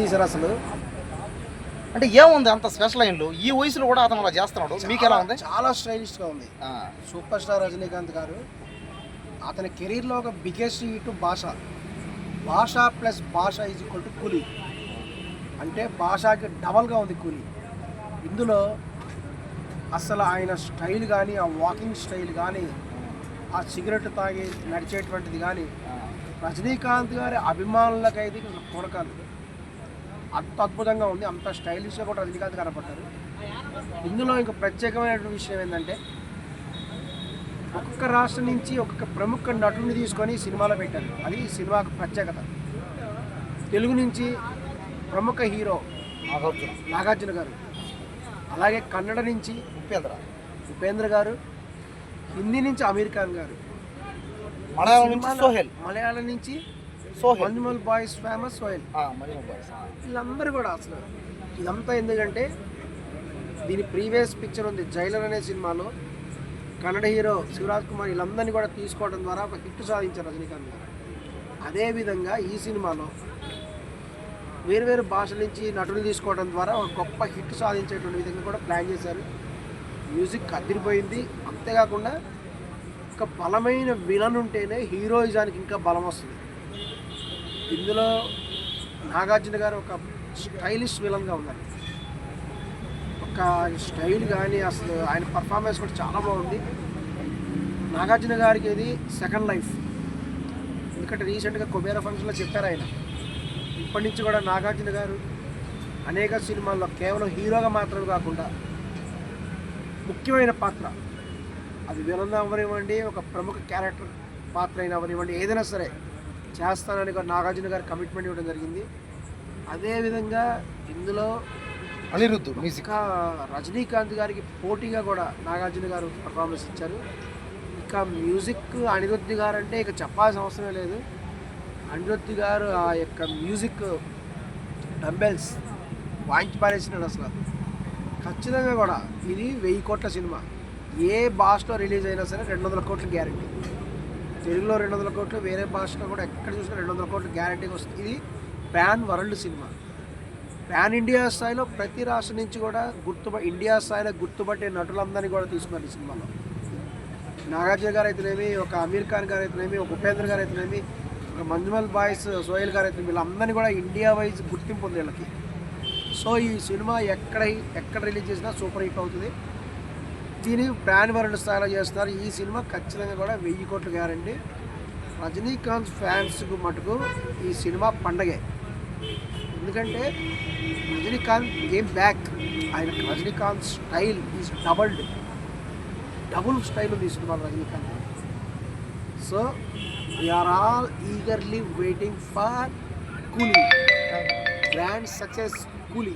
తీసారు అసలు. అంటే ఏముంది అంత స్పెషల్ అయినలు ఈ వయసులో కూడా అతను అలా చేస్తున్నాడు, మీకు ఎలా ఉంది? చాలా స్టైలిష్గా ఉంది. సూపర్ స్టార్ రజనీకాంత్ గారు అతని కెరీర్లో ఒక బిగ్గెస్ట్ హిట్ భాష ప్లస్ భాష ఈజ్ ఈక్వల్ టు కూలీ. అంటే భాషకి డబల్గా ఉంది కూలీ. ఇందులో అసలు ఆయన స్టైల్ కానీ, ఆ వాకింగ్ స్టైల్ కానీ, ఆ సిగరెట్ తాగి నడిచేటువంటిది కానీ రజనీకాంత్ గారి అభిమానులకైతే కొనకాలి. అంత అద్భుతంగా ఉంది, అంత స్టైలిష్గా కూడా రజనీకాంత్ కనపడ్డారు. ఇందులో ఇంకా ప్రత్యేకమైన విషయం ఏంటంటే ఒక్కొక్క రాష్ట్రం నుంచి ఒక్కొక్క ప్రముఖ నటుని తీసుకొని సినిమాలో పెట్టారు. అది ఈ సినిమాకు ప్రత్యేకత. తెలుగు నుంచి ప్రముఖ హీరో నాగార్జున గారు, అలాగే కన్నడ నుంచి ఉపేంద్ర గారు, హిందీ నుంచి అమీర్ ఖాన్ గారు, మలయాళం నుంచి మన్మల్ బాయ్స్ ఫేమస్ సోహెల్. వీళ్ళందరూ కూడా అసలు ఇదంతా ఎందుకంటే దీని ప్రీవియస్ పిక్చర్ ఉంది జైలర్ అనే సినిమాలో కన్నడ హీరో శివరాజ్ కుమార్, వీళ్ళందరినీ కూడా తీసుకోవడం ద్వారా ఒక హిట్ సాధించారు రజనీకాంత్ గారు. అదేవిధంగా ఈ సినిమాలో వేరు భాషల నుంచి నటులు తీసుకోవడం ద్వారా ఒక గొప్ప హిట్ సాధించేటువంటి విధంగా కూడా ప్లాన్ చేశారు. మ్యూజిక్ అదిరిపోయింది. అంతేకాకుండా ఒక బలమైన విలన్ ఉంటేనే హీరోయిజానికి ఇంకా బలం వస్తుంది. ఇందులో నాగార్జున గారు ఒక స్టైలిష్ విలన్గా ఉన్నారు. ఒక స్టైల్ కానీ అసలు ఆయన పర్ఫార్మెన్స్ కూడా చాలా బాగుంది. నాగార్జున గారికి ఇది సెకండ్ లైఫ్. ఎందుకంటే రీసెంట్గా కుబేర ఫంక్షన్లో చెప్పారు ఆయన, ఇప్పటి నుంచి కూడా నాగార్జున గారు అనేక సినిమాల్లో కేవలం హీరోగా మాత్రమే కాకుండా ముఖ్యమైన పాత్ర, అది విలన్ అవ్వనివ్వండి, ఒక ప్రముఖ క్యారెక్టర్ పాత్ర అయినా అవ్వనివ్వండి, ఏదైనా సరే చేస్తానని నాగార్జున గారు కమిట్మెంట్ ఇవ్వడం జరిగింది. అదేవిధంగా ఇందులో అనిరుద్ధ్ ఇంకా రజనీకాంత్ గారికి పోటీగా కూడా నాగార్జున గారు పర్ఫార్మెన్స్ ఇచ్చారు. ఇక మ్యూజిక్ అనిరుద్ధ్ గారు అంటే ఇక చెప్పాల్సిన అవసరమే లేదు. అనిరుద్ధ్ గారు ఆ యొక్క మ్యూజిక్ డంబెల్స్ వాయించి పారేసినాడు అసలు. ఖచ్చితంగా కూడా ఇది 1000 కోట్ల సినిమా. ఏ భాషలో రిలీజ్ అయినా సరే 200 కోట్ల గ్యారంటీ. తెలుగులో 200 కోట్లు, వేరే భాషలో కూడా ఎక్కడ చూసినా 200 కోట్లు గ్యారంటీగా వస్తుంది. ఇది pan world cinema. Pan India స్థాయిలో ప్రతి రాష్ట్రం నుంచి కూడా ఇండియా స్థాయిలో గుర్తుపట్టే నటులందరినీ కూడా తీసుకున్నారు ఈ సినిమాలో. నాగార్జున గారు అయితేనేమి, ఒక అమీర్ ఖాన్ గారు అయితేనేమి, ఒక ఉపేంద్ర గారు అయితేనేమి, ఒక మంజుమల్ బాయ్స్ సోహెల్ గారు అయితేనేమి, వీళ్ళందరినీ కూడా ఇండియా వైజ్ గుర్తింపు ఉంది వీళ్ళకి. సో ఈ సినిమా ఎక్కడ రిలీజ్ చేసినా సూపర్ హిట్ అవుతుంది. దీన్ని ప్యాన్ వరల్డ్ స్థాయిలో చేస్తున్నారు. ఈ సినిమా ఖచ్చితంగా కూడా 1000 కోట్లు గ్యారంటీ. రజనీకాంత్ ఫ్యాన్స్కు మటుకు ఈ సినిమా పండగే. ఎందుకంటే రజనీకాంత్ గేమ్ బ్యాక్. ఆయన Rajinikanth style is double style ఉంది ఈ సినిమాలో Rajinikanth. So we're all eagerly waiting for Coolie, grand success కూలీ.